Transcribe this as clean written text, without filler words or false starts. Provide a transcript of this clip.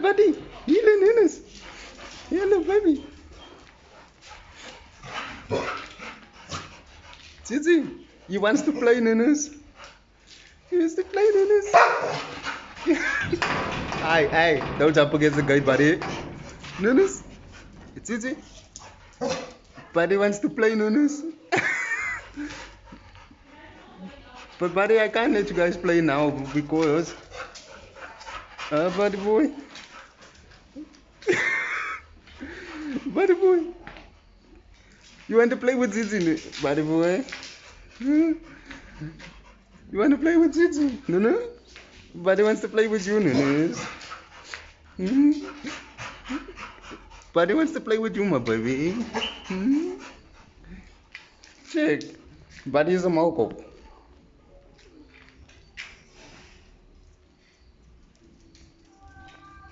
buddy. Hello, Nunes. Hello, baby. Zizi, he wants to play, Nunes. He wants to play, Nunes. Hey, don't jump against the gate, buddy. Nunes, it's Zizi. Buddy wants to play, Nunes. But buddy, I can't let you guys play now because buddy boy. Buddy boy. You want to play with Zizi, buddy boy? You want to play with Zizi? No? Buddy wants to play with you, no? Buddy wants to play with you, my baby. Check. Buddy is a moko.